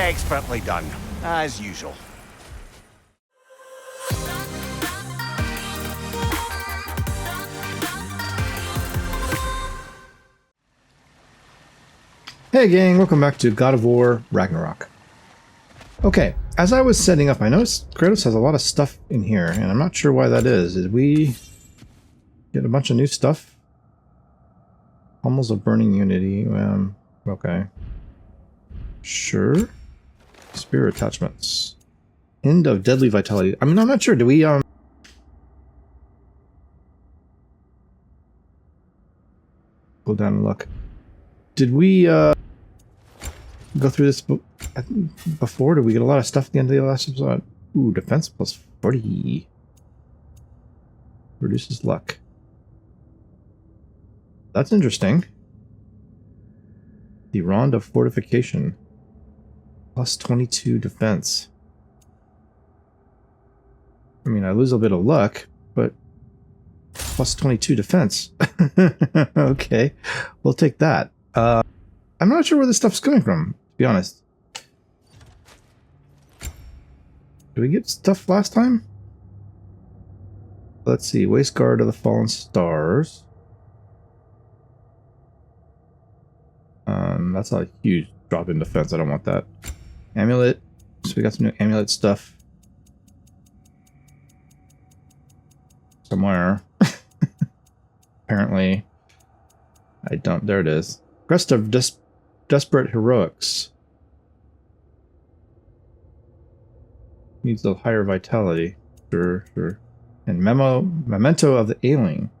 Expertly done, as usual. Hey gang, welcome back to God of War Ragnarok. Okay, as I was setting up, I noticed Kratos has a lot of stuff in here, and I'm not sure why that is. Did we get a bunch of new stuff? Pummels of Burning Unity, okay. Sure. Spear attachments. End of Deadly Vitality. I mean, I'm not sure, do we, go down and look. Did we, go through this before? Did we get a lot of stuff at the end of the last episode? Ooh, defense plus 40. Reduces luck. That's interesting. The Rond of Fortification. Plus 22 defense. I mean, I lose a bit of luck, but plus 22 defense. Okay, we'll take that. I'm not sure where this stuff's coming from, to be honest. Did we get stuff last time? Let's see. Waist Guard of the Fallen Stars. That's a huge drop in defense. I don't want that. Amulet. So we got some new amulet stuff. Somewhere. Apparently. I don't. There it is. Crest of Desperate Heroics. Needs a higher vitality. Sure. And Memento of the Ailing.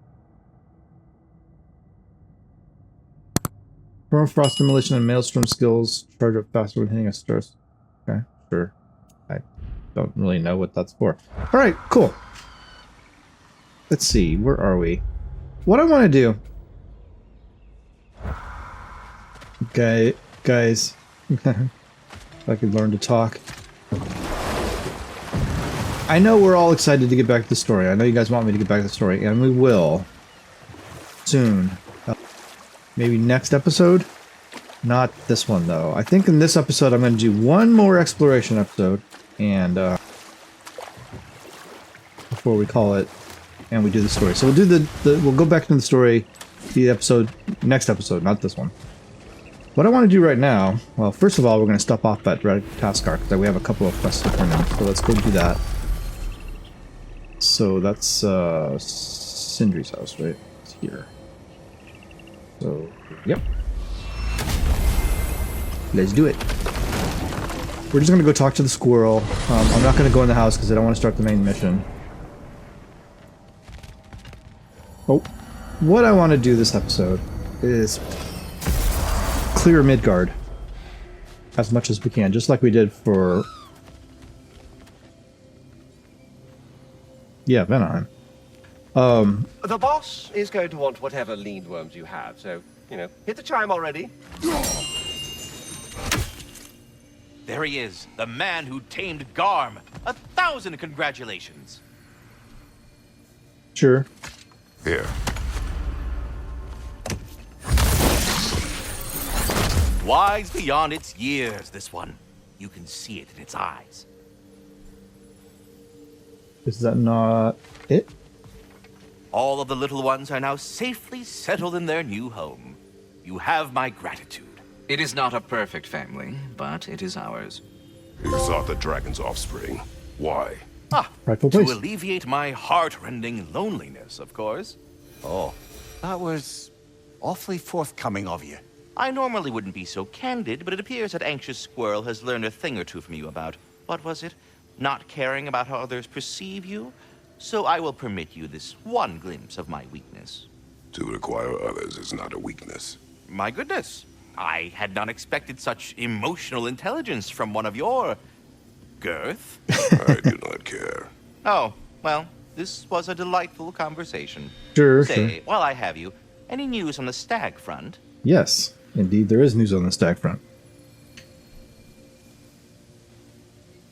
Permafrost Demolition and Maelstrom skills. Charge up faster when hitting a star. Okay, sure. I don't really know what that's for. Alright, cool. Let's see, where are we? What I want to do... Okay, guys. If I could learn to talk. I know we're all excited to get back to the story. I know you guys want me to get back to the story, and we will. Soon. Maybe next episode? Not this one, though. I think in this episode I'm going to do one more exploration episode, and before we call it, and we do the story. So we'll do we'll go back to the story, the episode, next episode, not this one. What I want to do right now, well, first of all, we're going to stop off at Red Taskar, because we have a couple of quests to turn in, so let's go do that. So that's Sindri's house, right? It's here. So, yep. Let's do it. We're just going to go talk to the squirrel. I'm not going to go in the house because I don't want to start the main mission. Oh, what I want to do this episode is clear Midgard as much as we can, just like we did for... Yeah, Venheim. The boss is going to want whatever lean worms you have, so, you know, hit the chime already. There he is, the man who tamed Garm. 1,000 congratulations. Sure. Here. Wise beyond its years, this one. You can see it in its eyes. Is that not it? All of the little ones are now safely settled in their new home. You have my gratitude. It is not a perfect family, but it is ours. You sought the dragon's offspring. Why? Rightful To place. alleviate my heart-rending loneliness, of course. Oh, that was awfully forthcoming of you. I normally wouldn't be so candid, but it appears that Anxious Squirrel has learned a thing or two from you about, what was it? Not caring about how others perceive you? So I will permit you this one glimpse of my weakness. To require others is not a weakness. My goodness, I had not expected such emotional intelligence from one of your... girth? I do not care. Oh, well, this was a delightful conversation. Sure, Say, sure. while I have you, any news on the stag front? Yes, indeed, there is news on the stag front.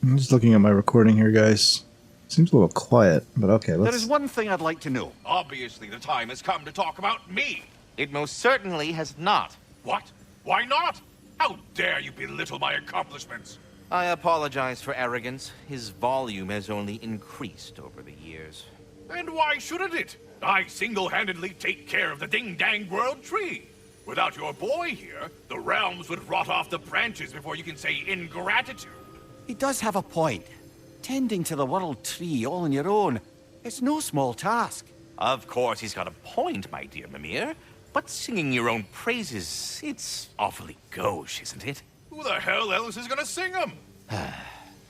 I'm just looking at my recording here, guys. Seems a little quiet, but okay, let's... There is one thing I'd like to know. Obviously, the time has come to talk about me. It most certainly has not. What? Why not? How dare you belittle my accomplishments? I apologize for arrogance. His volume has only increased over the years. And why shouldn't it? I single-handedly take care of the ding-dang world tree. Without your boy here, the realms would rot off the branches before you can say ingratitude. He does have a point. Tending to the world tree all on your own, it's no small task. Of course he's got a point, my dear Mimir. But singing your own praises, it's awfully gauche, isn't it? Who the hell else is gonna sing them?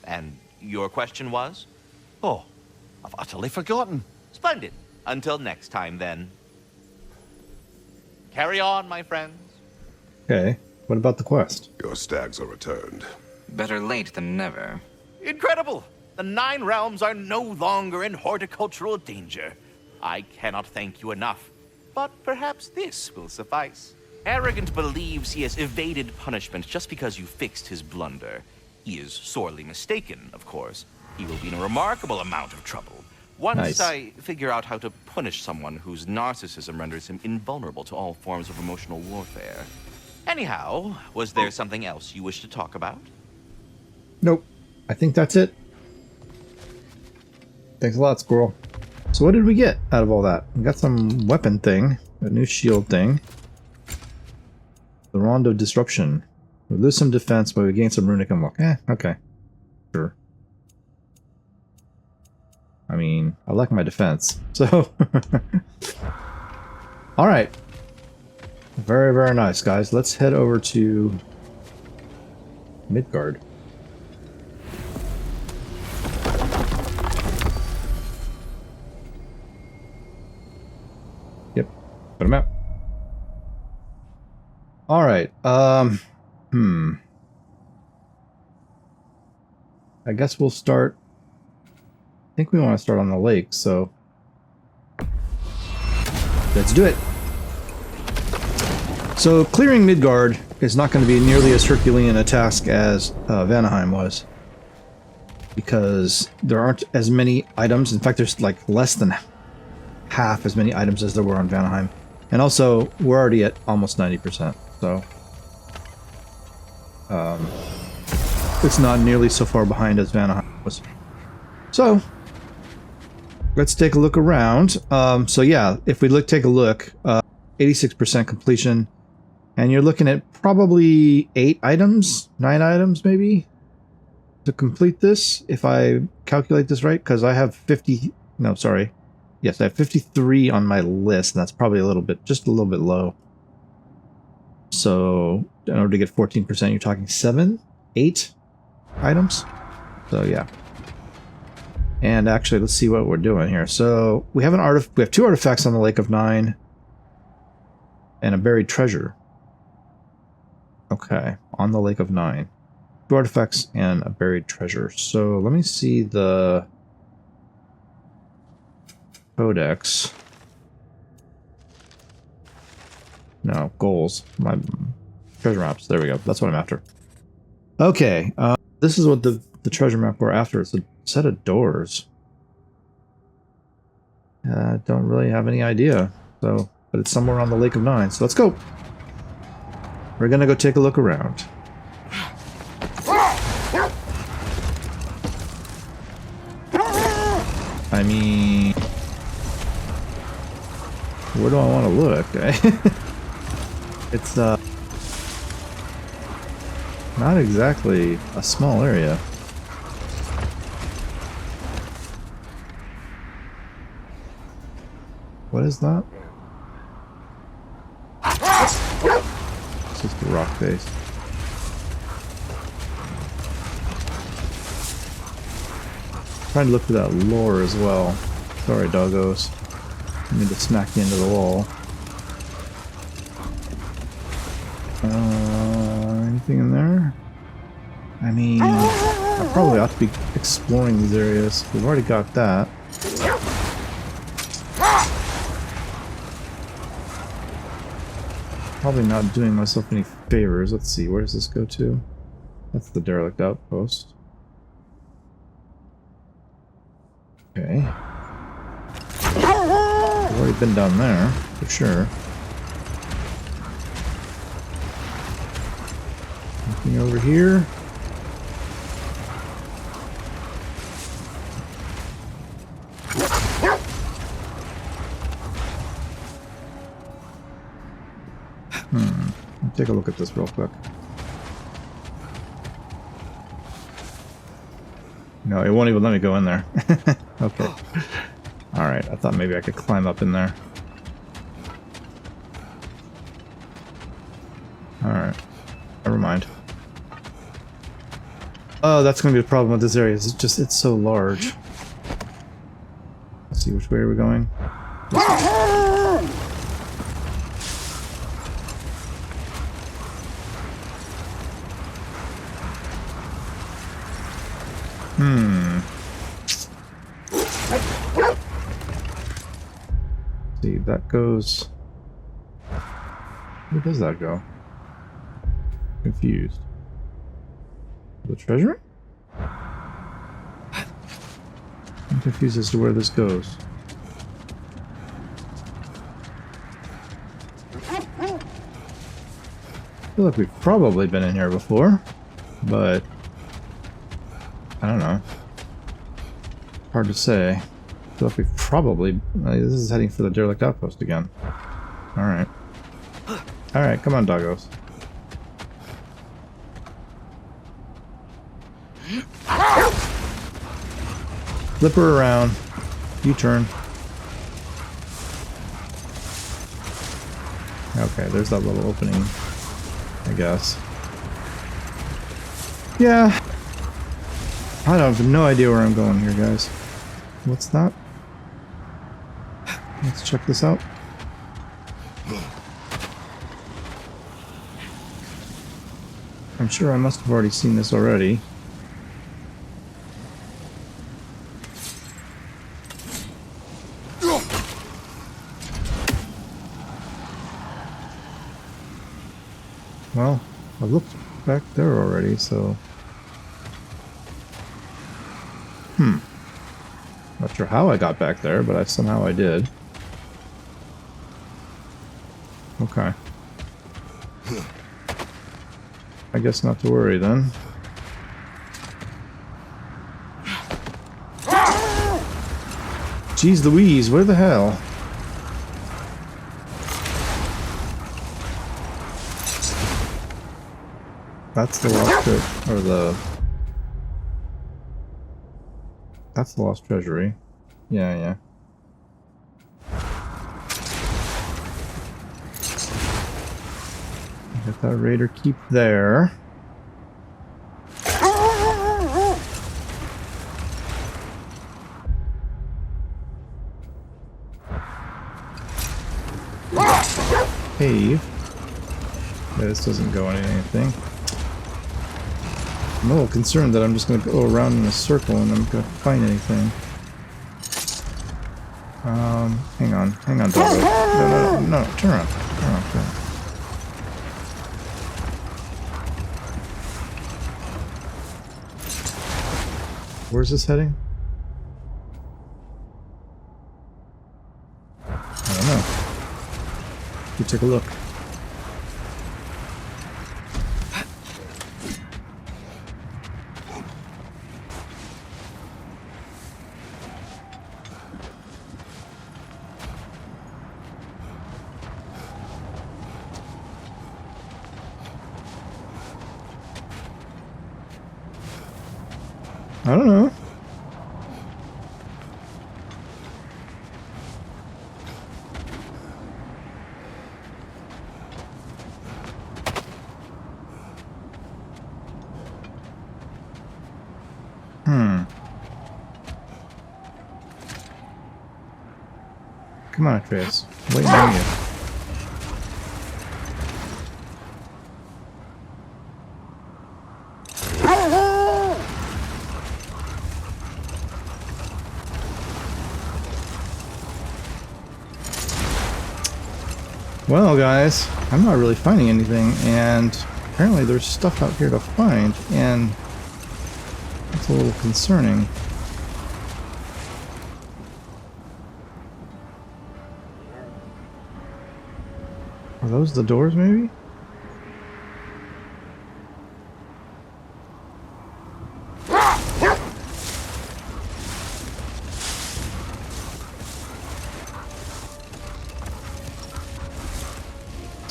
And your question was? Oh, I've utterly forgotten. Splendid. Until next time, then. Carry on, my friends. Okay, what about the quest? Your stags are returned. Better late than never. Incredible! The 9 realms are no longer in horticultural danger. I cannot thank you enough, but perhaps this will suffice. Arrogant believes he has evaded punishment just because you fixed his blunder. He is sorely mistaken, of course. He will be in a remarkable amount of trouble. Once Nice. I figure out how to punish someone whose narcissism renders him invulnerable to all forms of emotional warfare. Anyhow, was there something else you wish to talk about? Nope. I think that's it. Thanks a lot, Squirrel. So what did we get out of all that? We got some weapon thing, a new shield thing. The Rondo Disruption. We lose some defense, but we gain some runic unlock. Okay. Sure. I mean, I like my defense, so... Alright. Very, very nice, guys. Let's head over to Midgard. Yep. Put him out. Alright, I guess we'll start... I think we want to start on the lake, so... Let's do it! So, clearing Midgard is not going to be nearly as Herculean a task as Vanaheim was. Because there aren't as many items. In fact, there's like less than half as many items as there were on Vanaheim. And also, we're already at almost 90%, so... it's not nearly so far behind as Vanaheim was. So, let's take a look around. So yeah, if we take a look, 86% completion, and you're looking at probably 9 items maybe, to complete this, if I calculate this right, because I have 50, no, sorry. Yes, I have 53 on my list, and that's probably just a little bit low. So, in order to get 14%, you're talking 8 items. So yeah. And actually, let's see what we're doing here. So we have we have 2 artifacts on the Lake of 9 and a buried treasure. Okay, on the Lake of 9. 2 artifacts and a buried treasure. So let me see the codex. No, goals. My treasure maps. There we go. That's what I'm after. Okay, this is what the treasure map we're after. It's a set of doors. Don't really have any idea. So, but it's somewhere on the Lake of 9. So let's go. We're gonna go take a look around. I mean, where do I want to look? It's not exactly a small area. What is that? It's just a rock face. Trying to look for that lore as well. Sorry, doggos. I need to smack you into the wall. Anything in there? I mean, I probably ought to be exploring these areas. We've already got that. Probably not doing myself any favors. Let's see, where does this go to? That's the derelict outpost. Okay. I've already been down there, for sure. Anything over here? Take a look at this real quick. No, it won't even let me go in there. Okay. Alright, I thought maybe I could climb up in there. Alright. Never mind. Oh, that's going to be the problem with this area. It's so large. Let's see, which way are we going? See, that goes... Where does that go? Confused. The treasury? I'm confused as to where this goes. I feel like we've probably been in here before, but I don't know. Hard to say. I feel like we've probably... this is heading for the derelict outpost again. Alright. Alright, come on, doggos. Flip her around. U-turn. Okay, there's that little opening, I guess. Yeah. I have no idea where I'm going here, guys. What's that? Let's check this out. I'm sure I must have already seen this already. Well, I looked back there already, so... Not sure how I got back there, but somehow I did. Okay. I guess not to worry then. Jeez Louise, where the hell? That's the lost treasure, or the... That's the lost treasury. Yeah. Got that raider keep there. Cave. Yeah, this doesn't go on anything. I'm a little concerned that I'm just going to go around in a circle and I'm going to find anything. Hang on, doggo. No, turn around. Where's this heading? I don't know. You take a look. I don't know. Come on, Atreus. Waiting on you. Well, guys, I'm not really finding anything, and apparently there's stuff out here to find, and that's a little concerning. Are those the doors, maybe?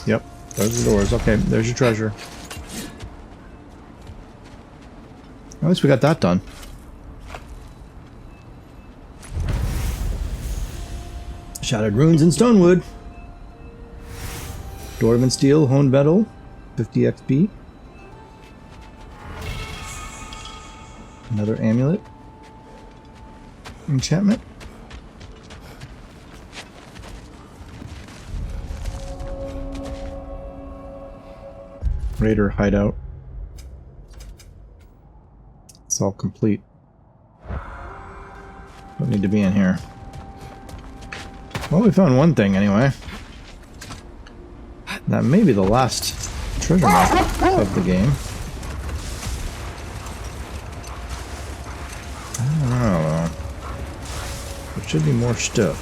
Yep, There's the doors. Okay, there's your treasure. At least we got that done. Shattered runes in stonewood. Dwarven steel, honed metal, 50 XP. Another amulet. Enchantment. Raider hideout. It's all complete. Don't need to be in here. Well, we found one thing anyway. That may be the last treasure map of the game. I don't know. There should be more stuff.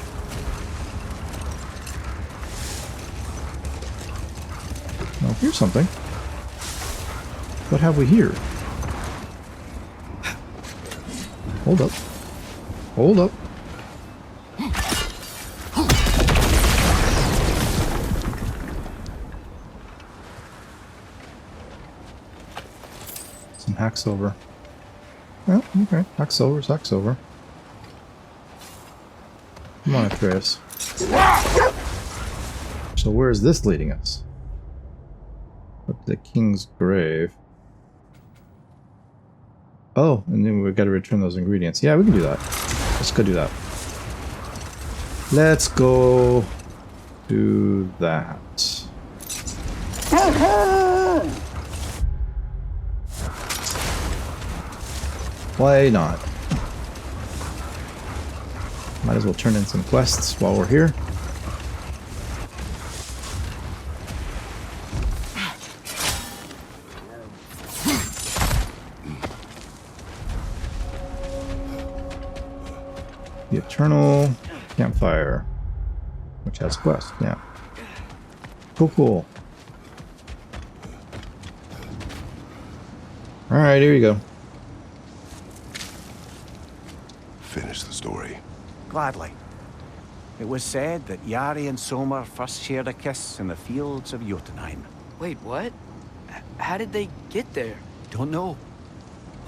Well, here's something. What have we here? Hold up. Hold up. Some hack silver. Well, okay. Hack silver is hack silver. Come on, Atreus. So where is this leading us? Up to the king's grave. Oh, and then we've got to return those ingredients. Yeah, we can do that. Let's go do that. Let's go do that. Why not? Might as well turn in some quests while we're here. The Eternal Campfire, which has quests, yeah. Cool, cool. Alright, here you go. Finish the story. Gladly. It was said that Yari and Somr first shared a kiss in the fields of Jotunheim. Wait, what? How did they get there? Don't know.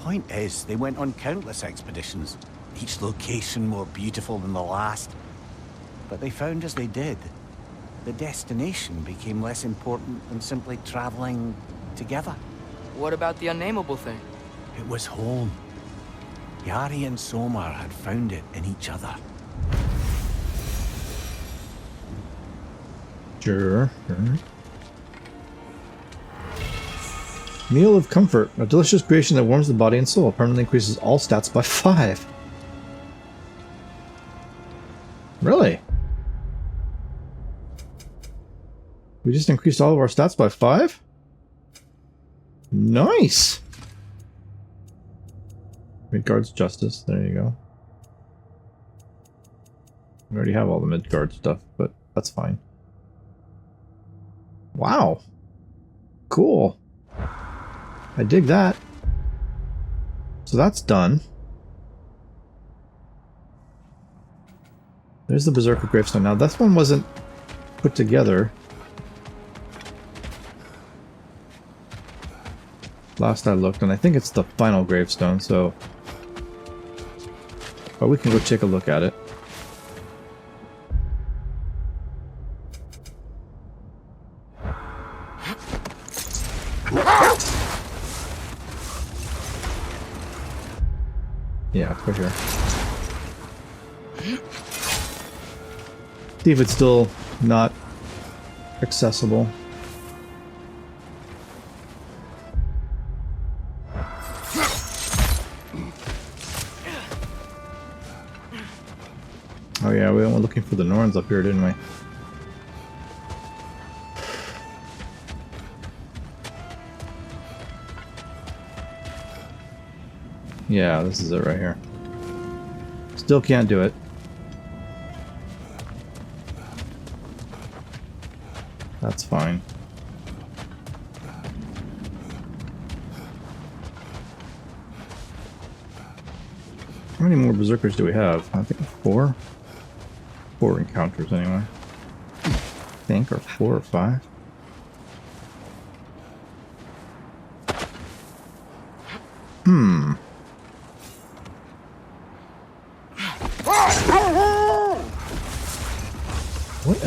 Point is, they went on countless expeditions, each location more beautiful than the last. But they found as they did, the destination became less important than simply traveling together. What about the unnameable thing? It was home. Yari and Somr had found it in each other. Sure. Meal of Comfort. A delicious creation that warms the body and soul. Permanently increases all stats by 5. Really? We just increased all of our stats by 5? Nice! Midgard's Justice. There you go. We already have all the Midgard stuff, but that's fine. Wow. Cool. I dig that. So that's done. There's the Berserker gravestone. Now this one wasn't put together last I looked, and I think it's the final gravestone, so... But we can go take a look at it. Yeah, it's right here. See if it's still not accessible. Oh yeah, we went looking for the Norns up here, didn't we? Yeah, this is it right here. Still can't do it. That's fine. How many more Berserkers do we have? I think 4. 4 encounters anyway. I think, or 4 or 5.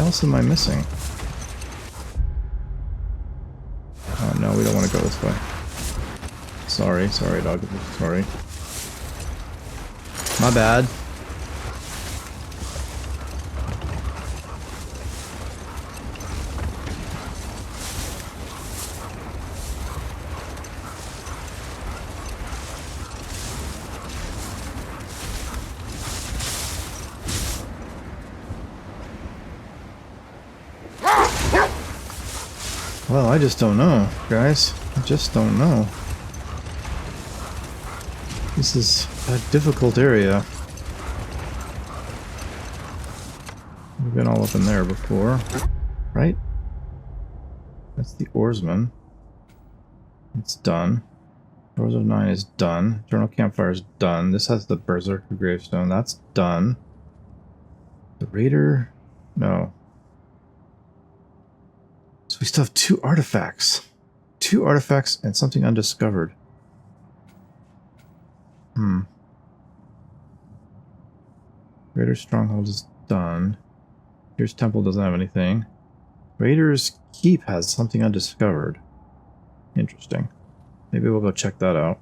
else am I missing? Oh no, we don't want to go this way. Sorry, dog. Sorry. My bad. Well, I just don't know, guys. I just don't know. This is a difficult area. We've been all up in there before, right? That's the oarsman. It's done. Doors of 9 is done. Eternal Campfire is done. This has the Berserker Gravestone. That's done. The Raider... No. So we still have 2 artifacts. 2 artifacts and something undiscovered. Raider's Stronghold is done. Here's Temple doesn't have anything. Raider's Keep has something undiscovered. Interesting. Maybe we'll go check that out.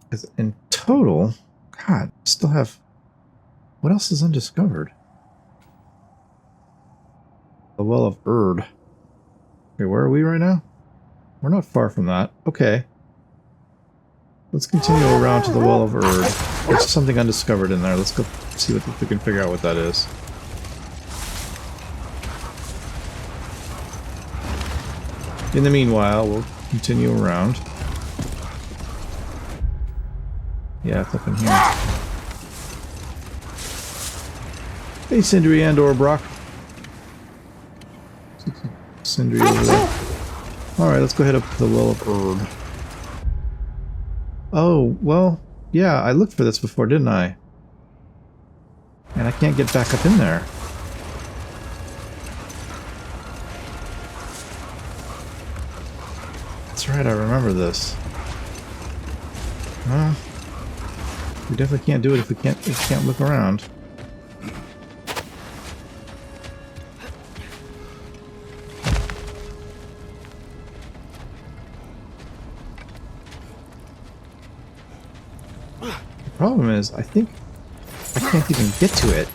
Because in total... God, I still have... What else is undiscovered? The Well of Erd. Okay, where are we right now? We're not far from that. Okay. Let's continue around to the Well of Erd. There's something undiscovered in there. Let's go see if we can figure out what that is. In the meanwhile, we'll continue around. Yeah, it's up in here. Hey, Sindri and or Brock. Sindri over there. Alright, let's go head up to the Well of Erd. Oh, well, yeah, I looked for this before, didn't I? And I can't get back up in there. That's right, I remember this. Well, we definitely can't do it if we can't look around. The problem is, I think I can't even get to it.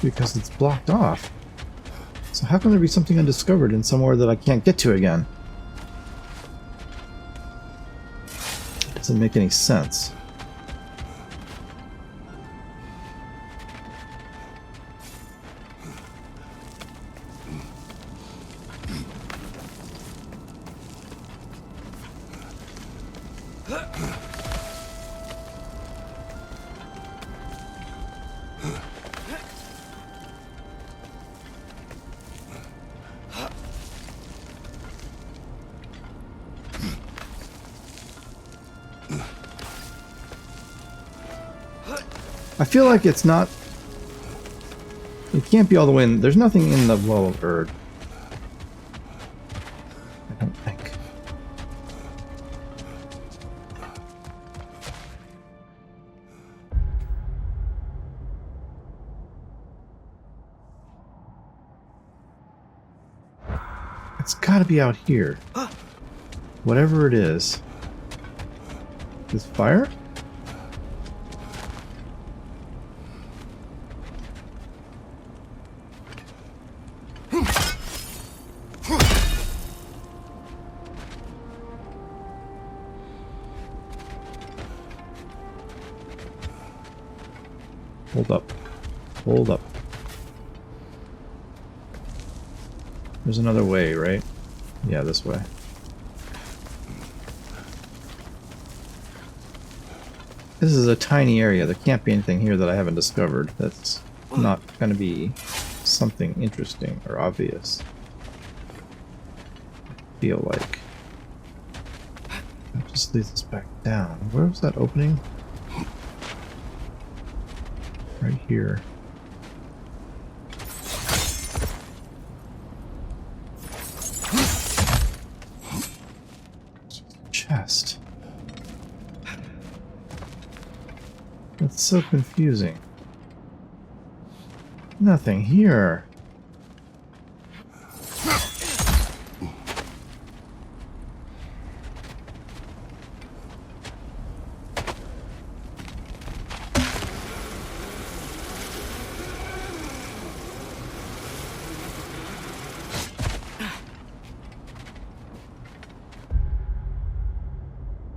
Because it's blocked off. So how can there be something undiscovered in somewhere that I can't get to again? It doesn't make any sense. I feel like it's not... It can't be all the way in... There's nothing in the Well of Erd. I don't think. It's gotta be out here. Whatever it is. This fire? Hold up. Hold up. There's another way, right? Yeah, this way. This is a tiny area. There can't be anything here that I haven't discovered. That's not going to be something interesting or obvious. I feel like. That just leads us back down. Where was that opening? Right here. chest. That's so confusing. Nothing here.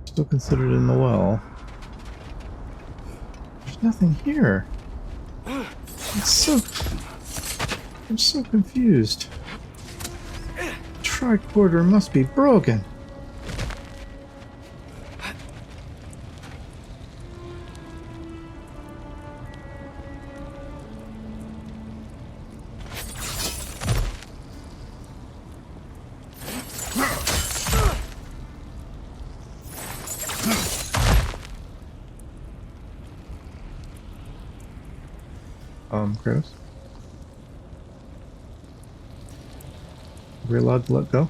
Still considered in the well. There's nothing here. I'm so confused. Tricorder must be broken. Kratos? Are we allowed to let go?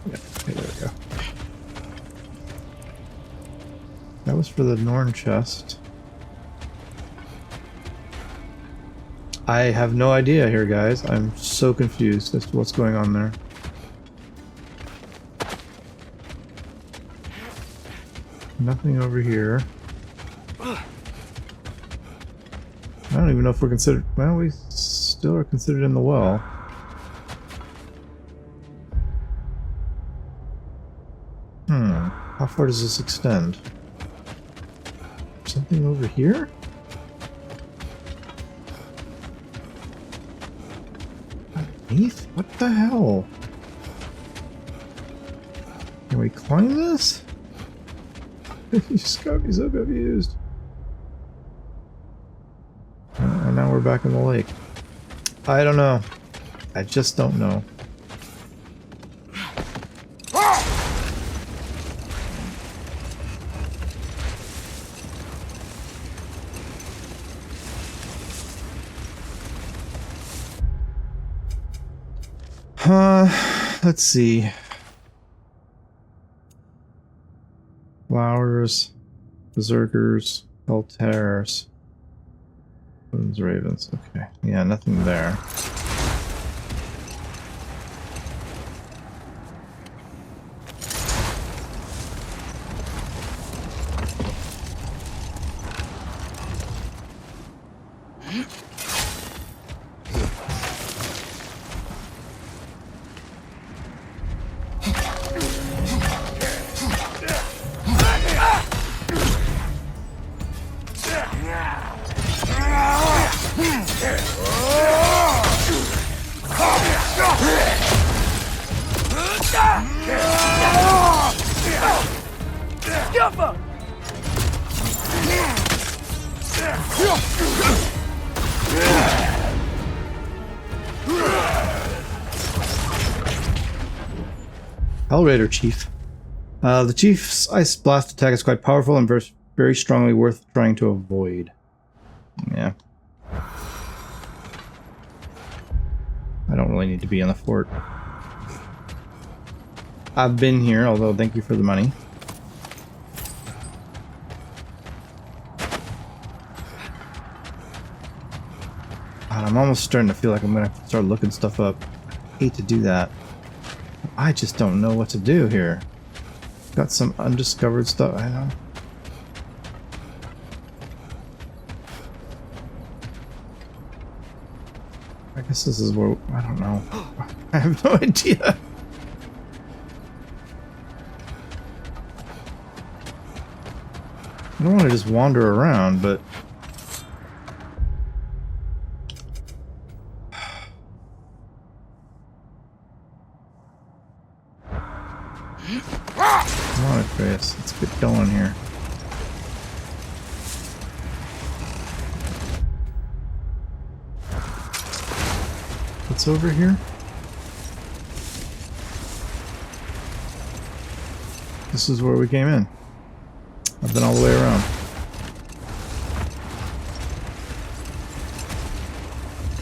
Yeah, okay, there we go. That was for the Norn chest. I have no idea here, guys. I'm so confused as to what's going on there. Nothing over here. I don't even know if we're considered... Well, we still are considered in the well. How far does this extend? Something over here? Underneath? What the hell? Can we climb this? You just got me so confused. And now we're back in the lake. I don't know. I just don't know. Let's see. Flowers, berserkers, Altares. Ravens, okay. Yeah, nothing there. Hellraider Chief. The Chief's Ice Blast attack is quite powerful and very strongly worth trying to avoid. Yeah. I don't really need to be in the fort. I've been here, although thank you for the money. God, I'm almost starting to feel like I'm gonna have to start looking stuff up. Hate to do that. I just don't know what to do here. Got some undiscovered stuff. I know. I guess this is where... I don't know. I have no idea. I don't want to just wander around, but... Come on, Chris. Let's get going here. What's over here? This is where we came in. I've been all the way around.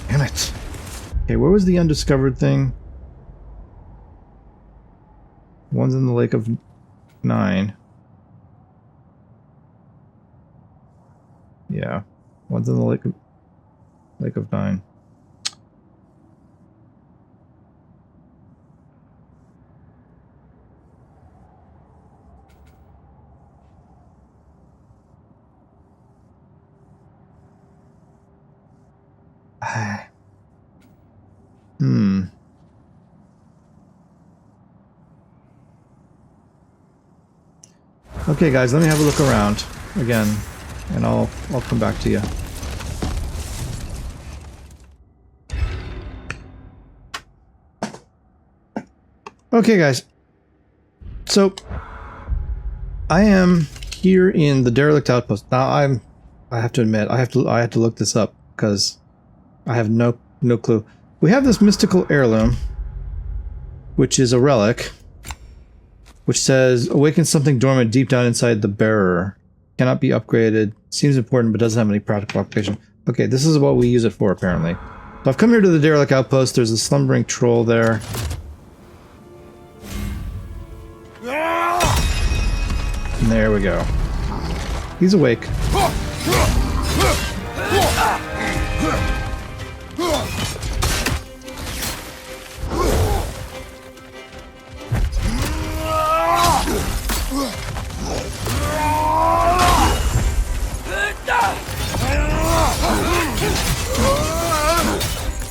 Damn it. Okay, where was the undiscovered thing? One's in the Lake of 9. Yeah. One's in the Lake of 9. Okay, guys, let me have a look around again, and I'll come back to you. Okay, guys. So I am here in the derelict outpost. Now I have to admit I have to look this up because I have no clue. We have this mystical heirloom, which is a relic, which says awakens something dormant deep down inside the bearer. Cannot be upgraded. Seems important, but doesn't have any practical application. Okay, this is what we use it for, apparently. So I've come here to the derelict outpost. There's a slumbering troll there. And there we go. He's awake.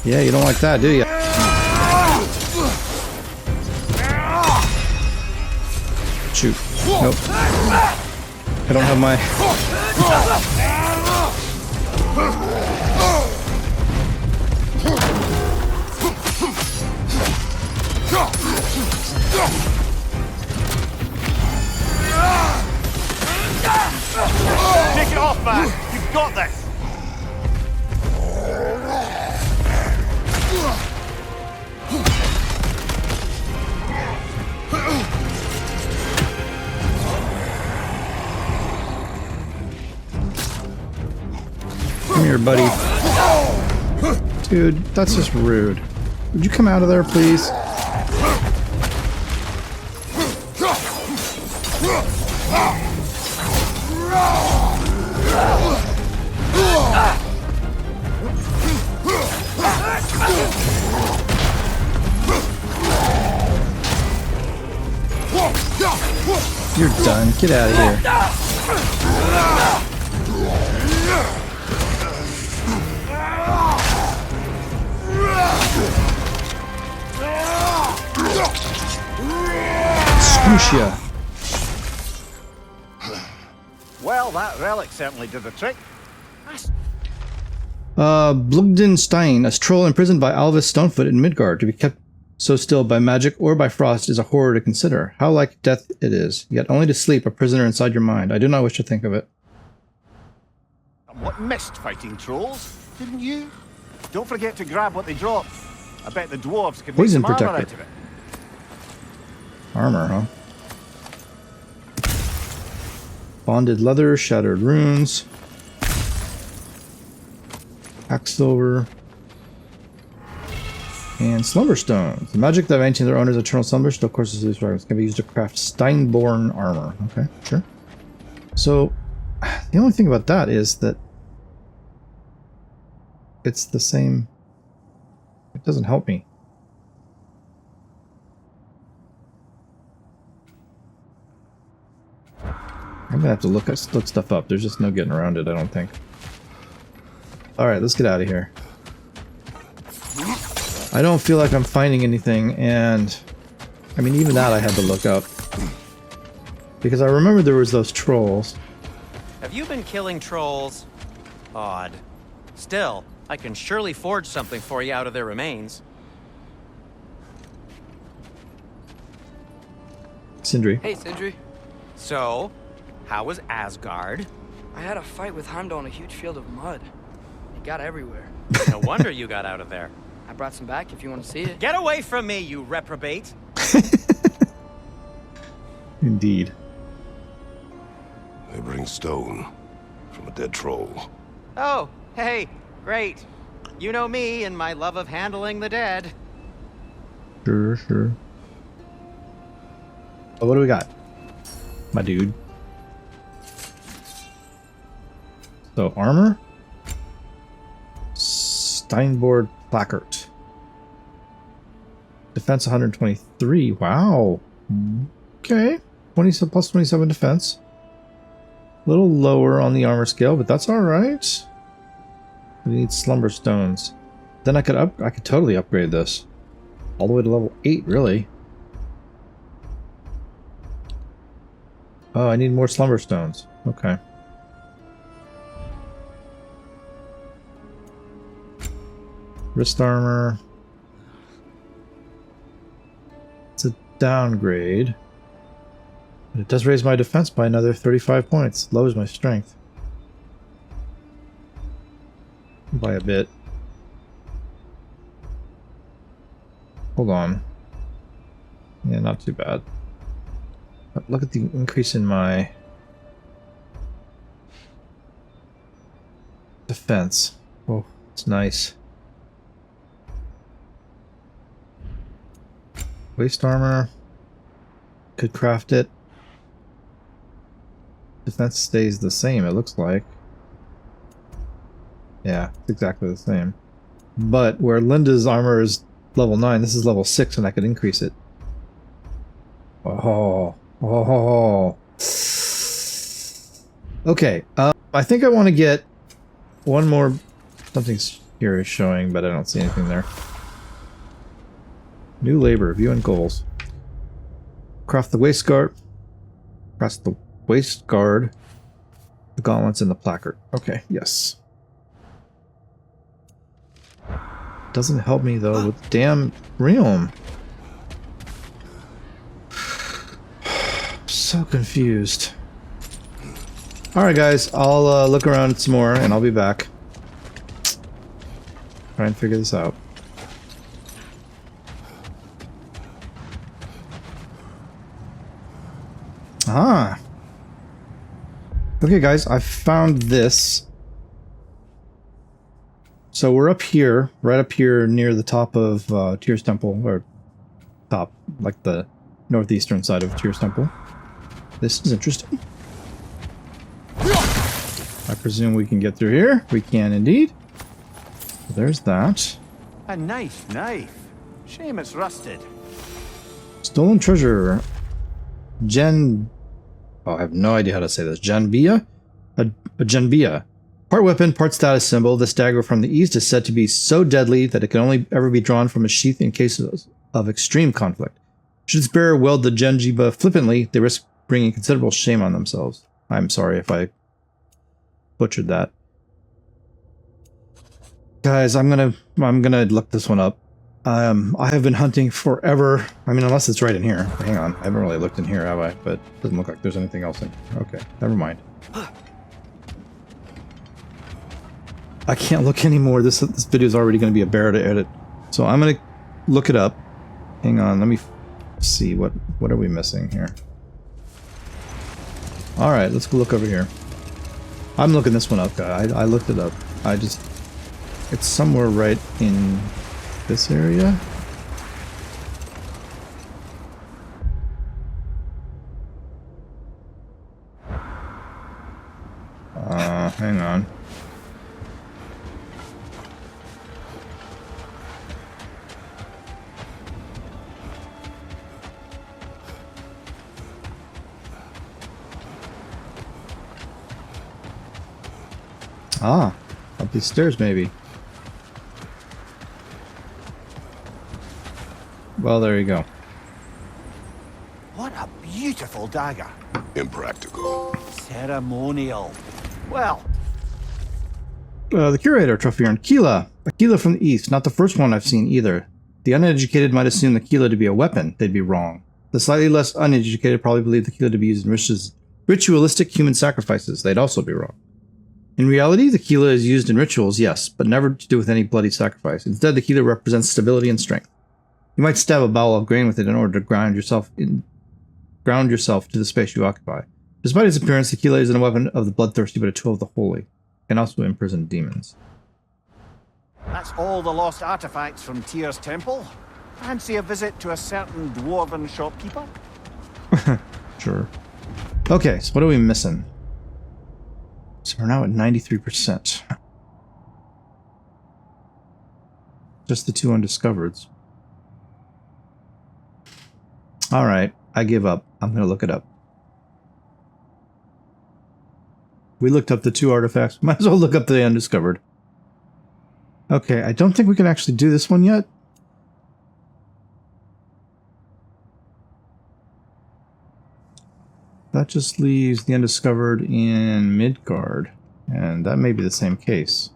Yeah, you don't like that, do you? Shoot. Nope. I don't have my... Take it off, man! You've got this! Come here, buddy. Dude, that's just rude. Would you come out of there, please? You're done. Get out of here. Scoosh ya. Well, that relic certainly did the trick. Blodugr Steinn, a troll imprisoned by Alvis Stonefoot in Midgard, to be kept so still by magic or by frost is a horror to consider. How like death it is, yet only to sleep, a prisoner inside your mind. I do not wish to think of it. What missed fighting trolls, didn't you? Don't forget to grab what they drop. I bet the dwarves could make Poison some armor out protector. of it. Armor, huh? Bonded leather, shattered runes. Hacksilver. And slumber stones. The magic that maintains their owner's eternal slumber still courses these fragments can be used to craft Steinborn armor. Okay, sure. So, the only thing about that is that it's the same. It doesn't help me. I'm gonna have to look stuff up. There's just no getting around it, I don't think. Alright, let's get out of here. I don't feel like I'm finding anything, and I mean, even that I had to look up. Because I remember there was those trolls. Have you been killing trolls? Odd. Still, I can surely forge something for you out of their remains. Sindri. Hey, Sindri. So, how was Asgard? I had a fight with Heimdall on a huge field of mud. It got everywhere. No wonder you got out of there. I brought some back if you want to see it. Get away from me, you reprobate! Indeed. They bring stone from a dead troll. Oh, hey, great. You know me and my love of handling the dead. Sure, sure. Oh, what do we got? My dude. So, armor. Steinboard placard. Defense 123. Wow. Okay. 20 plus 27 defense. A little lower on the armor scale, but that's alright. We need slumber stones. Then I could totally upgrade this. All the way to level 8, really. Oh, I need more slumber stones. Okay. Wrist armor. It's a downgrade. But it does raise my defense by another 35 points. Lowers my strength. By a bit. Hold on. Yeah, not too bad. But look at the increase in my defense. Oh, it's nice. Waist armor. Could craft it. Defense stays the same, it looks like. Yeah, it's exactly the same. But where Linda's armor is level 9, this is level 6, and I could increase it. Oh. Oh. Okay, I think I want to get one more... Something's here is showing, but I don't see anything there. New labor, view and goals. Craft the waist guard. Craft the waist guard. The gauntlets and the placard. Okay, yes. Doesn't help me though with the damn realm. So confused. Alright guys, I'll look around some more and I'll be back. Try and figure this out. Ah. Okay guys, I found this. So we're up here, right up here near the top of Tyr's Temple, or top, like the northeastern side of Tyr's Temple. This is interesting. I presume we can get through here. We can indeed. There's that. A nice knife. Shame it's rusted. Stolen treasure. Oh, I have no idea how to say this. Janbia? A Janbia. Part weapon, part status symbol. This dagger from the east is said to be so deadly that it can only ever be drawn from a sheath in cases of extreme conflict. Should its bearer wield the Janjiba flippantly, they risk bringing considerable shame on themselves. I'm sorry if I butchered that. Guys, I'm gonna look this one up. I have been hunting forever. I mean, unless it's right in here. Hang on, I haven't really looked in here, have I? But it doesn't look like there's anything else in here. Okay, never mind. I can't look anymore. This video is already going to be a bear to edit. So I'm going to look it up. Hang on, let me see what are we missing here. All right, let's go look over here. I'm looking this one up, guys. I looked it up. It's somewhere right in this area. Hang on. Ah, up these stairs maybe. Well, there you go. What a beautiful dagger. Impractical. Ceremonial. Well. The curator trophy earned Kila. A Kila from the east. Not the first one I've seen either. The uneducated might assume the Kila to be a weapon. They'd be wrong. The slightly less uneducated probably believe the Kila to be used in ritualistic human sacrifices. They'd also be wrong. In reality, the Kila is used in rituals, yes, but never to do with any bloody sacrifice. Instead, the Kila represents stability and strength. You might stab a bowl of grain with it in order to ground yourself to the space you occupy. Despite its appearance, the Kila isn't a weapon of the bloodthirsty, but a tool of the holy. It can also imprison demons. That's all the lost artifacts from Tyr's temple. Fancy a visit to a certain dwarven shopkeeper? Sure. Okay, so what are we missing? So we're now at 93%. Just the 2 undiscovereds. Alright, I give up. I'm gonna look it up. We looked up the 2 artifacts. Might as well look up the undiscovered. Okay, I don't think we can actually do this one yet. That just leaves the undiscovered in Midgard. And that may be the same case.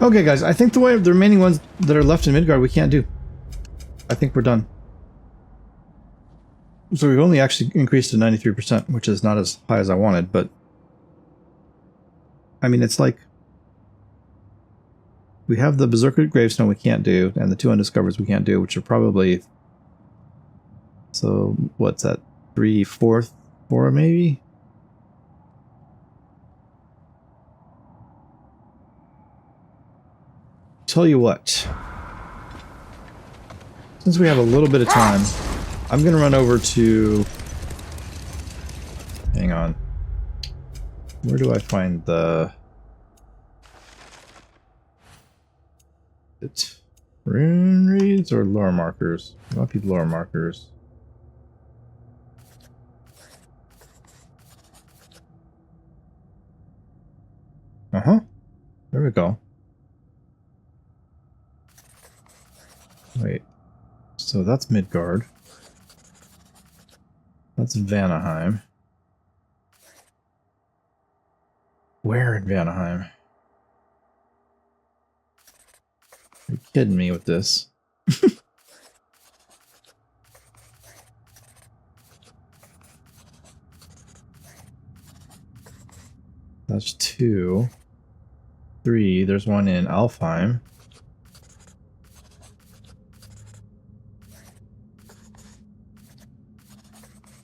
Okay, guys, I think the remaining ones that are left in Midgard we can't do. I think we're done. So we've only actually increased to 93%, which is not as high as I wanted, but... I mean, it's like... We have the Berserker Gravestone we can't do, and the 2 undiscovereds we can't do, which are probably... So, what's that? 3/4, 4 maybe? Tell you what. Since we have a little bit of time, I'm gonna run over to... Hang on. Where do I find the... Rune reads or lore markers? It might be lore markers. Uh-huh. There we go. Wait. So that's Midgard. That's Vanaheim. Where in Vanaheim? You're kidding me with this. That's 2. 3. There's one in Alfheim.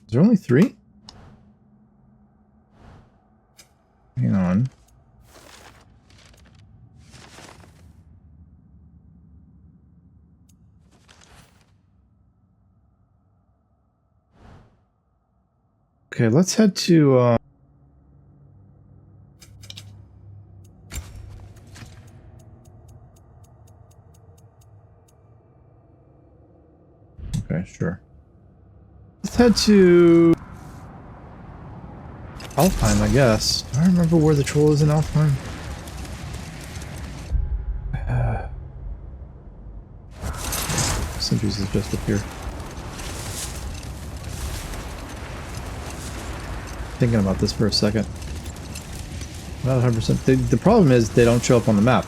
Is there only 3? Hang on. Okay, let's head to, Okay, sure. Let's head to... Alfheim, I guess. Do I remember where the troll is in Alfheim? Sentries is just up here. Thinking about this for a second. Not 100%. The problem is they don't show up on the map.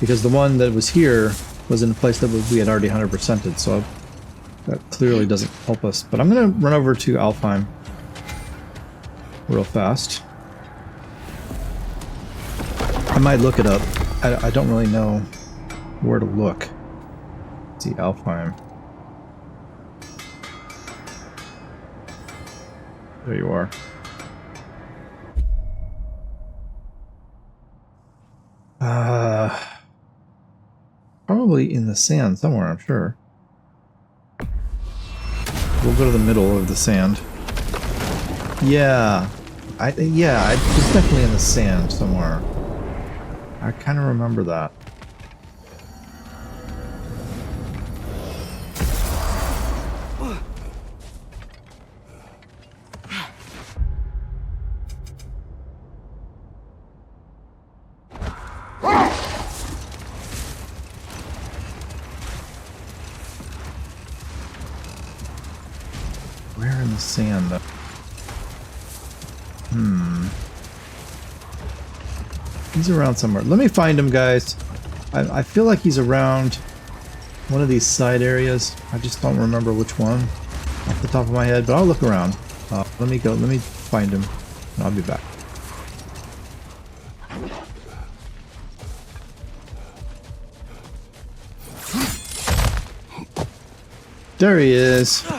Because the one that was here was in a place that we had already 100%ed, so that clearly doesn't help us. But I'm going to run over to Alfheim real fast. I might look it up. I don't really know where to look. Let's see, Alfheim. There you are. Probably in the sand somewhere, I'm sure. We'll go to the middle of the sand. Yeah. It's definitely in the sand somewhere. I kind of remember that. Where in the sand, though? He's around somewhere. Let me find him, guys. I feel like he's around one of these side areas. I just don't remember which one off the top of my head, but I'll look around. Let me find him, and I'll be back. There he is.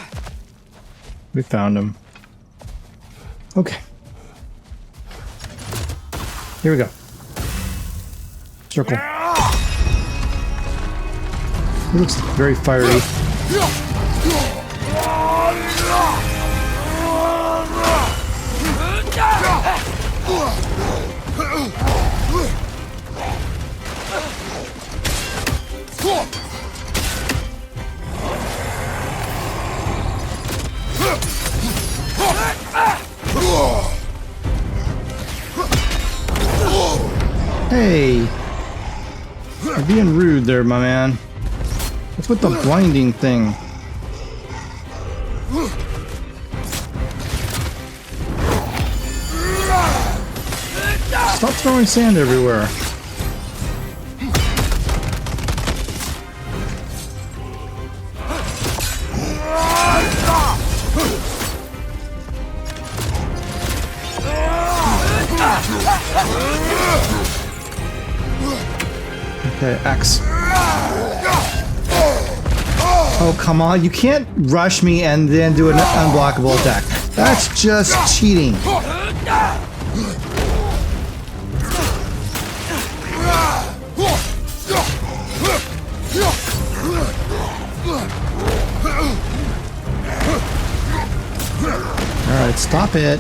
We found him. Okay. Here we go. Circle. He looks very fiery. Hey! You're being rude there, my man. What's with the blinding thing? Stop throwing sand everywhere. Okay, X. Oh, come on. You can't rush me and then do an unblockable attack. That's just cheating. Alright, stop it.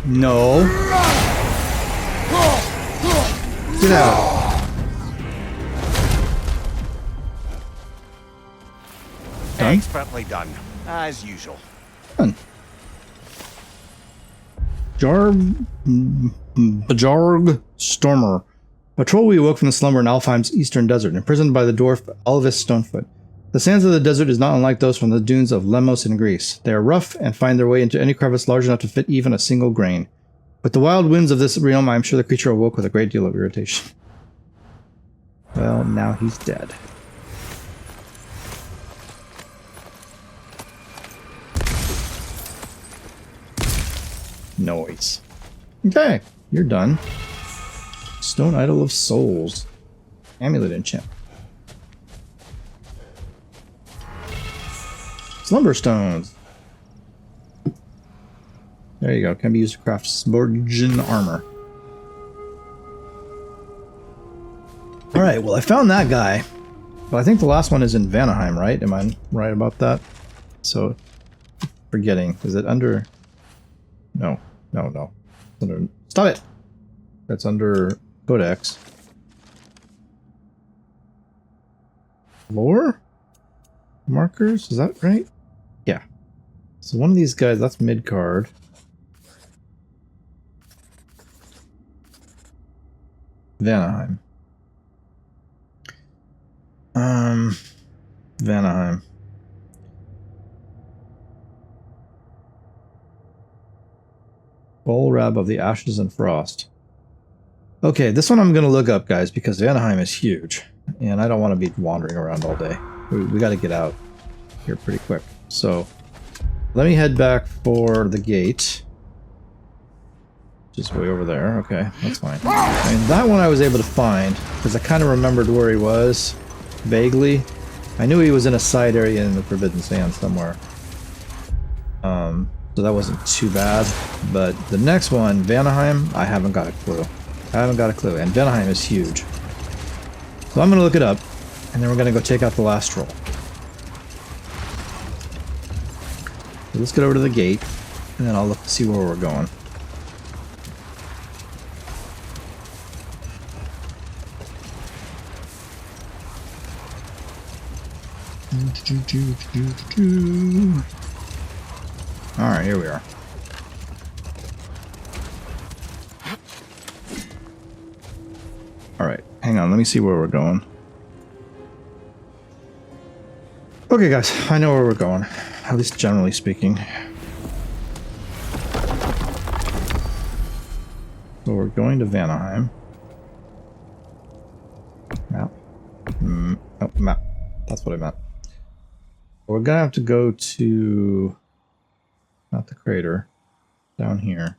No. Get out. Done? Expertly done, as usual. Done. Bjarg Stormr. A troll we awoke from the slumber in Alfheim's eastern desert, imprisoned by the dwarf Alvis Stonefoot. The sands of the desert is not unlike those from the dunes of Lemos in Greece. They are rough and find their way into any crevice large enough to fit even a single grain. With the wild winds of this realm, I am sure the creature awoke with a great deal of irritation. Well, now he's dead. Noise. Okay, you're done. Stone Idol of Souls. Amulet enchant. Slumber stones. There you go. Can be used to craft Sborgen armor. Alright, well I found that guy. But I think the last one is in Vanaheim, right? Am I right about that? So, forgetting. Is it under... No. No. Under... Stop it! That's under Codex. Lore? Markers? Is that right? Yeah. So one of these guys, that's Midgard. Vanaheim. Vanaheim. Golrab of the Ashes and Frost. Okay, this one I'm going to look up, guys, because Vanaheim is huge. And I don't want to be wandering around all day. We got to get out here pretty quick. So, let me head back for the gate. Just way over there. Okay, that's fine. And that one I was able to find, because I kind of remembered where he was, vaguely. I knew he was in a side area in the Forbidden Sands somewhere. So that wasn't too bad. But the next one, Vanaheim, I haven't got a clue. And Vanaheim is huge. So I'm going to look it up, and then we're going to go take out the last troll. So let's get over to the gate, and then I'll look to see where we're going. Alright, here we are. Alright, hang on, let me see where we're going. Okay guys, I know where we're going, at least generally speaking. So we're going to Vanaheim. Map. Oh, map. That's what I meant. We're gonna have to go to... not the crater. Down here.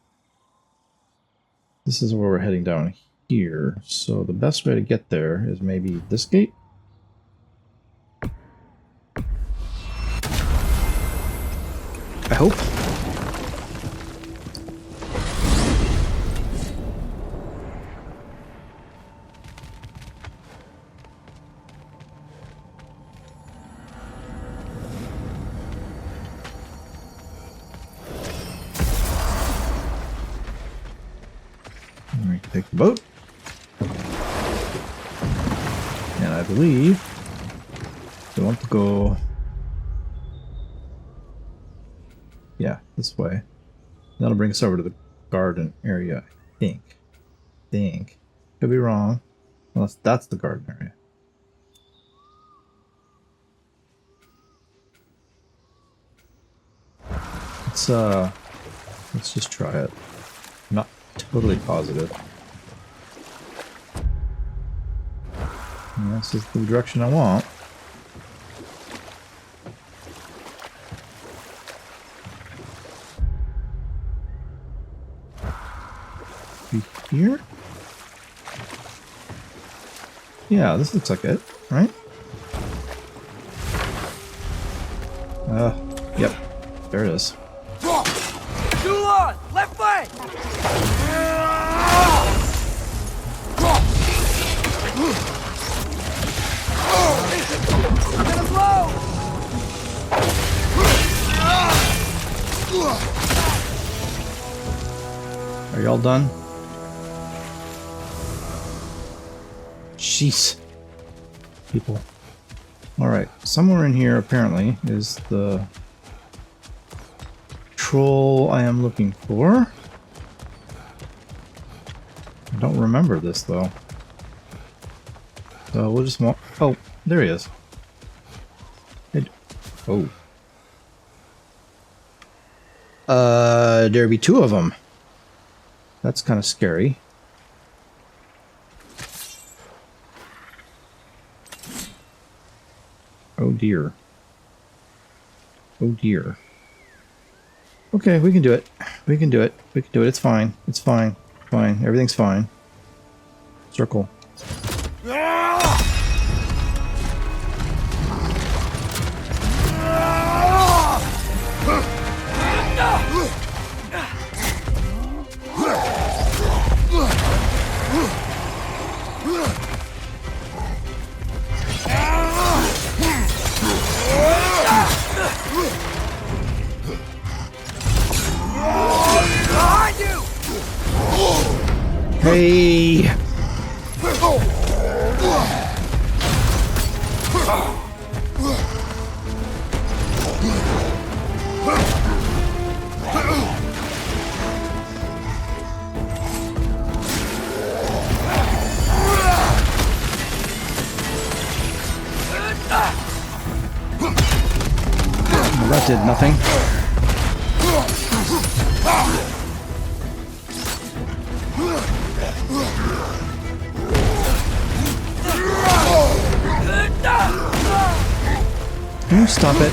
This is where we're heading down here. So the best way to get there is maybe this gate. I hope. We can take the boat. And I believe we want to go, yeah, this way. That'll bring us over to the garden area, I think. Could be wrong. Unless that's the garden area. Let's just try it. I'm not totally positive. And this is the direction I want. Be here? Yeah, this looks like it, right? Yep. There it is. Dulon! Left flank! I'm gonna blow! Are y'all done? Jeez. People. Alright, somewhere in here apparently is the troll I am looking for. I don't remember this though. So we'll just walk. Oh, there he is. Oh. There'd be two of them. That's kind of scary. Oh dear. Oh dear. Okay, we can do it. We can do it. We can do it. It's fine. It's fine. Fine. Everything's fine. Circle. Hey! Well, that did nothing. Can you stop it?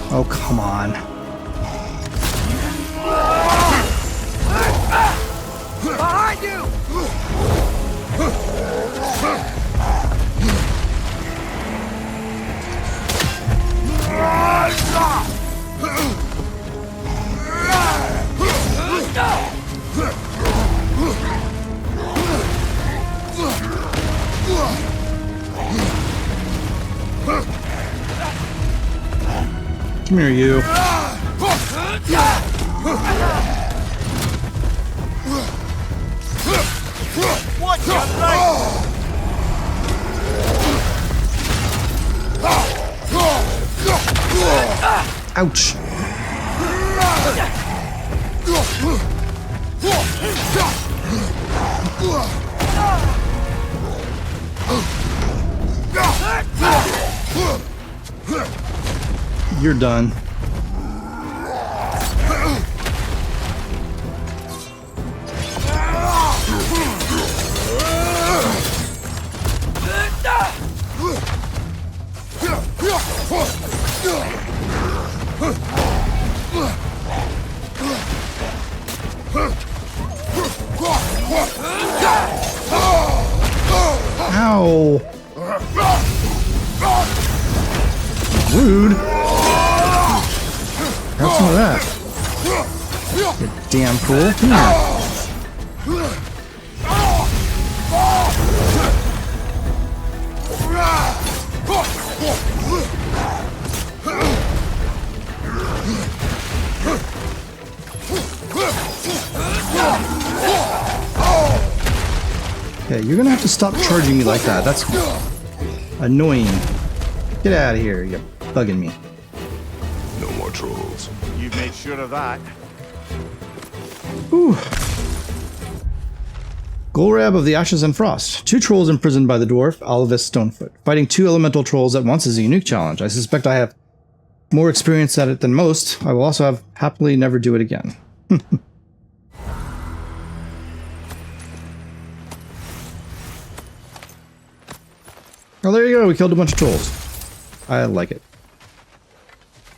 Oh, come on. Behind you! Come here, you. What you like? Ouch. You're done. Ow! Rude! Grab some of that. You damn fool. Come here. Okay, you're gonna have to stop charging me like that. That's annoying. Get out of here, you're bugging me. No more trolls. You've made sure of that. Whew. Golrab of the Ashes and Frost. 2 trolls imprisoned by the dwarf, Alvis Stonefoot. Fighting 2 elemental trolls at once is a unique challenge. I suspect I have more experience at it than most. I will also have happily never do it again. Well, there you go. We killed a bunch of trolls. I like it.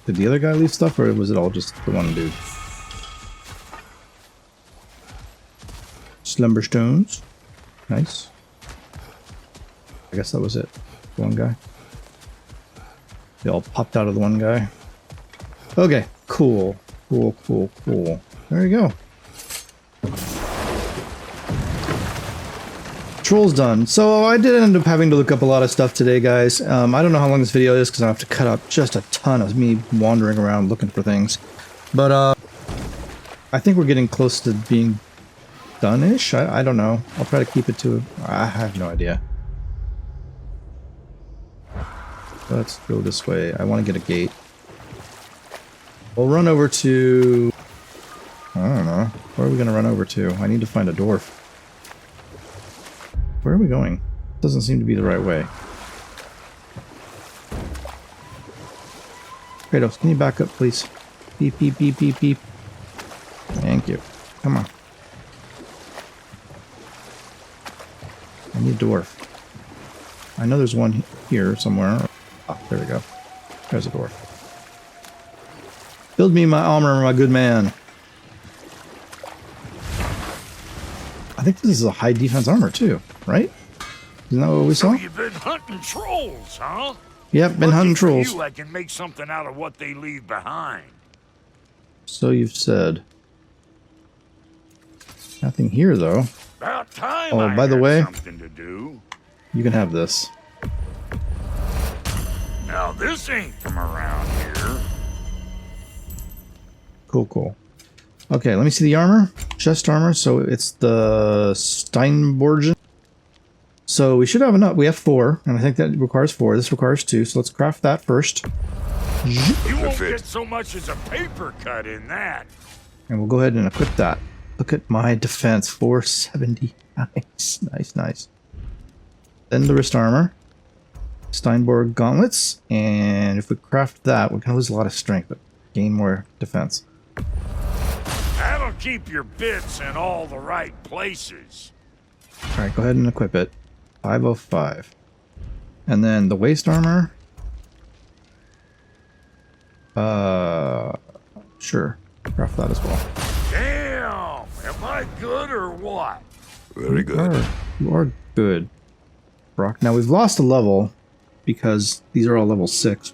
Did the other guy leave stuff, or was it all just the one dude? Slumber stones. Nice. I guess that was it. The one guy. They all popped out of the one guy. Okay. Cool. Cool, cool, cool. There you go. Trolls done. So I did end up having to look up a lot of stuff today, guys. I don't know how long this video is because I have to cut out just a ton of me wandering around looking for things. But I think we're getting close to being done-ish. I don't know. I'll try to keep it to... I have no idea. Let's go this way. I want to get a gate. We'll run over to... I don't know. Where are we going to run over to? I need to find a dwarf. Where are we going? Doesn't seem to be the right way. Kratos, can you back up, please? Beep, beep, beep, beep, beep. Thank you. Come on. I need a dwarf. I know there's one here somewhere. Ah, there we go. There's a dwarf. Build me my armor, my good man. I think this is a high defense armor too, right? Isn't that what we saw? So you've been hunting trolls, huh? Yep, been hunting trolls. I can make something out of what they leave behind. So you've said. Nothing here though. About time. Oh, by the way, something to do. You can have this. Now this ain't from around here. Cool, cool. Okay, let me see the armor. Chest armor, so it's the Steinborgen. So we should have enough. We have 4, and I think that requires 4. This requires 2, so let's craft that first. You won't get so much as a paper cut in that. And we'll go ahead and equip that. Look at my defense, 470. Nice, nice, nice. Then the wrist armor. Steinborg gauntlets, and if we craft that, we're going to lose a lot of strength, but gain more defense. That'll keep your bits in all the right places. Alright, go ahead and equip it. 505. And then the waist armor. Sure. Craft that as well. Damn! Am I good or what? Very good. You are good, Brock. Now we've lost a level because these are all level 6.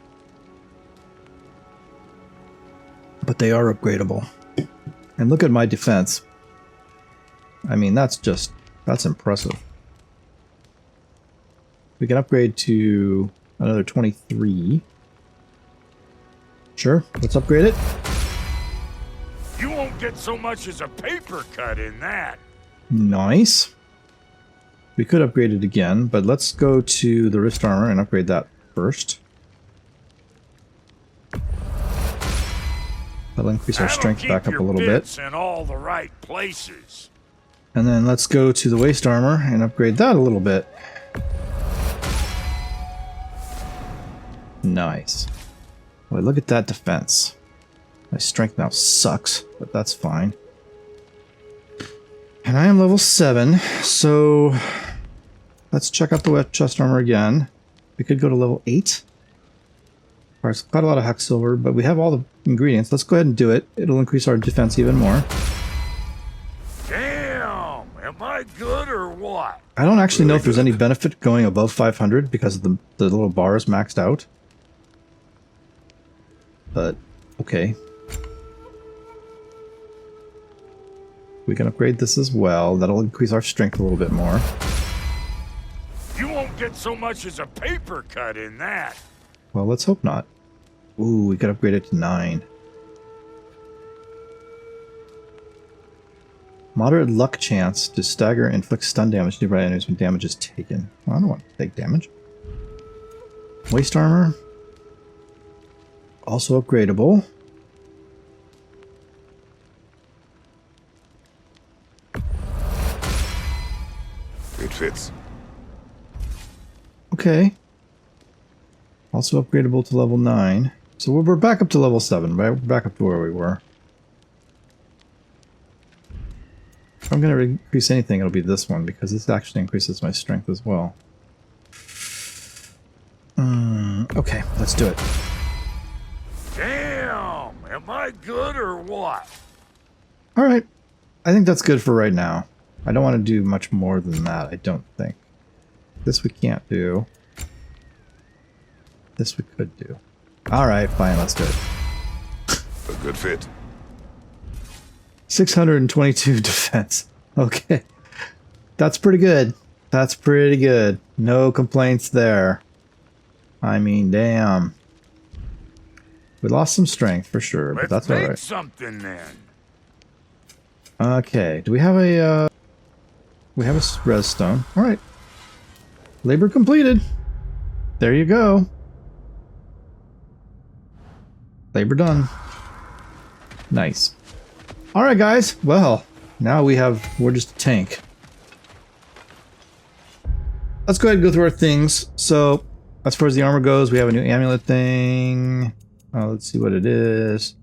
But they are upgradable. And look at my defense. I mean, that's impressive. We can upgrade to another 23. Sure, let's upgrade it. You won't get so much as a paper cut in that. Nice. We could upgrade it again, but let's go to the wrist armor and upgrade that first. That'll increase our strength back up a little bit. In all the right places. And then let's go to the waist armor and upgrade that a little bit. Nice. Boy, look at that defense. My strength now sucks, but that's fine. And I am level 7, so let's check out the wet chest armor again. We could go to level 8. requires quite a lot of hex silver, but we have all the ingredients. Let's go ahead and do it. It'll increase our defense even more. Damn! Am I good or what? I don't actually know if there's any benefit going above 500 because of the little bar is maxed out. But, okay. We can upgrade this as well. That'll increase our strength a little bit more. You won't get so much as a paper cut in that. Well, let's hope not. Ooh, we could upgrade it to 9. Moderate luck chance to stagger and inflict stun damage to nearby enemies when damage is taken. Well, I don't want to take damage. Waist armor. Also upgradable. It fits. Okay. Also upgradable to level 9. So we're back up to level 7, right? We're back up to where we were. If I'm going to increase anything, it'll be this one, because this actually increases my strength as well. Okay, let's do it. Damn! Am I good or what? Alright. I think that's good for right now. I don't want to do much more than that, I don't think. This we can't do. This we could do. Alright, fine, let's do it. A good fit. 622 defense. Okay. That's pretty good. That's pretty good. No complaints there. I mean, damn. We lost some strength for sure, but that's alright. Let's make something then. Okay, do we have a, we have a res stone. Alright. Labor completed. There you go. Labor done. Nice. Alright guys, well, now we're just a tank. Let's go ahead and go through our things. So, as far as the armor goes, we have a new amulet thing. Let's see what it is.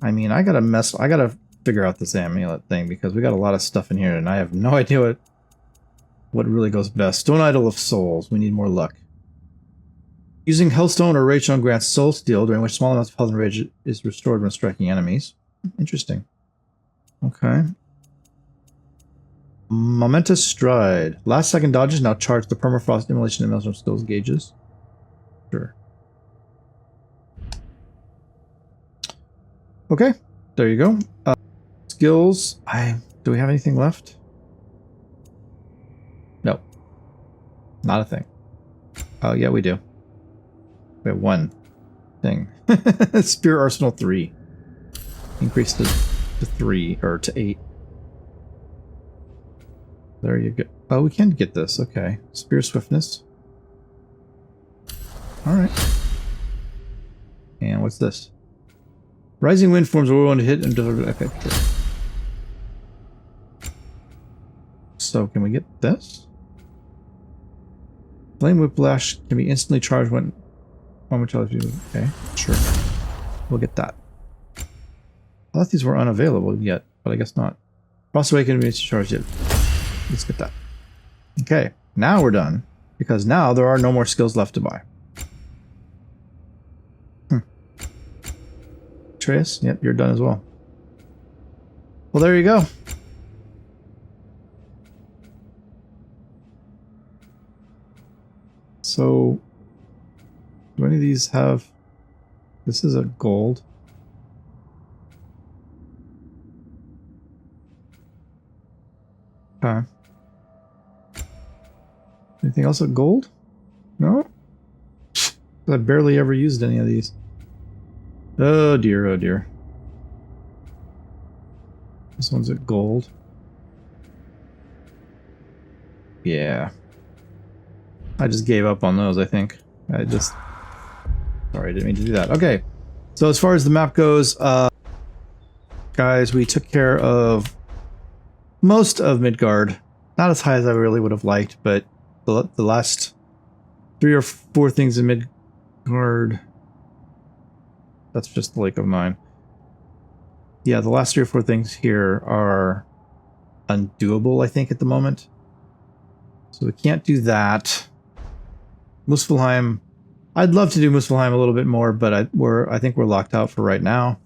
I mean, I gotta figure out this amulet thing because we got a lot of stuff in here and I have no idea what really goes best. Stone Idol of Souls. We need more luck. Using Hellstone or Ragestone grants Soul Steel, during which small amounts of health and rage is restored when striking enemies. Interesting. Okay. Momentous Stride. Last second dodges now charge the Permafrost Immolation and Maelstrom skills gauges. Sure. Okay. There you go. Skills. Do we have anything left? No. Not a thing. Oh, yeah, we do. We have one thing. Spear Arsenal 3. Increased to 3, or to 8. There you go. Oh, we can get this. Okay. Spear Swiftness. Alright. And what's this? Rising Wind forms a whirlwind hit and deliver. Okay, sure. So, can we get this? Flame Whiplash can be instantly charged when... Okay, sure. We'll get that. I thought these were unavailable yet, but I guess not. Frost Awakening can be charged yet. Let's get that. Okay, now we're done. Because now there are no more skills left to buy. Atreus? Yep, you're done as well. Well, there you go. So, do any of these have... This is a gold. Okay. Anything else at gold? No? I barely ever used any of these. Oh dear, oh dear. This one's at gold. Yeah. I just gave up on those, I think. Sorry, I didn't mean to do that. Okay. So as far as the map goes, guys, we took care of most of Midgard. Not as high as I really would have liked, but the last 3 or 4 things in Midgard... That's just the Lake of Mine. Yeah, the last 3 or 4 things here are undoable, I think, at the moment. So we can't do that. Muspelheim, I'd love to do Muspelheim a little bit more, but I think we're locked out for right now.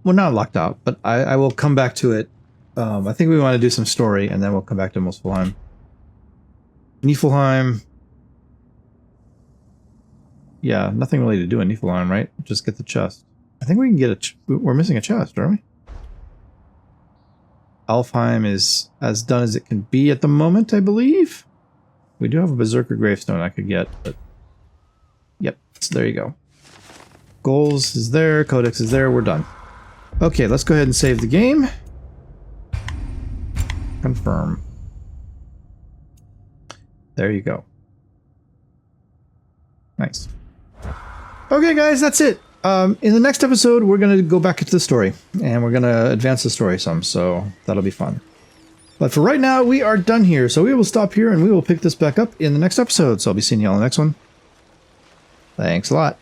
Well, not locked out, but I will come back to it. I think we want to do some story, and then we'll come back to Muspelheim. Niflheim. Yeah, nothing really to do in Niflheim, right? Just get the chest. I think we can get we're missing a chest, aren't we? Alfheim is as done as it can be at the moment, I believe. We do have a Berserker gravestone I could get, but... Yep, so there you go. Goals is there, Codex is there, we're done. Okay, let's go ahead and save the game. Confirm. There you go. Nice. Okay, guys, that's it. In the next episode, we're going to go back into the story, and we're going to advance the story some, so that'll be fun. But for right now, we are done here, so we will stop here, and we will pick this back up in the next episode. So I'll be seeing you all in the next one. Thanks a lot.